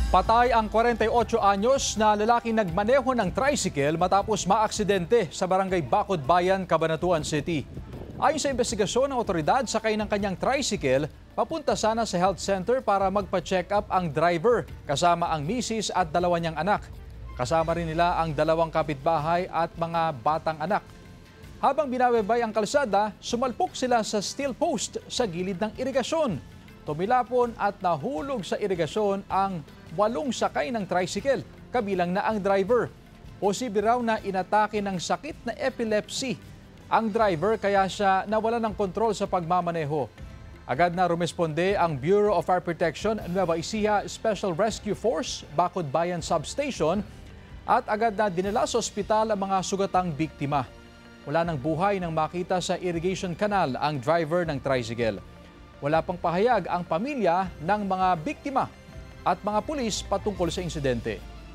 Patay ang 48 anyos na lalaking nagmaneho ng tricycle matapos maaksidente sa barangay Bacod Bayan, Cabanatuan City. Ayon sa investigasyon ng otoridad, sakay ng kanyang tricycle, papunta sana sa health center para magpa-check up ang driver kasama ang misis at dalawa niyang anak. Kasama rin nila ang dalawang kapitbahay at mga batang anak. Habang binababay ang kalsada, sumalpok sila sa steel post sa gilid ng irigasyon. Tumilapon at nahulog sa irigasyon ang 8 sakay ng tricycle, kabilang na ang driver. Posible raw na inatake ng sakit na epilepsy ang driver kaya siya nawala ng kontrol sa pagmamaneho. Agad na rumesponde ang Bureau of Fire Protection, Nueva Ecija Special Rescue Force, Bacod Bayan Substation at agad na dinala sa ospital ang mga sugatang biktima. Wala nang buhay nang makita sa irrigation canal ang driver ng tricycle. Wala pang pahayag ang pamilya ng mga biktima at mga pulis patungkol sa insidente.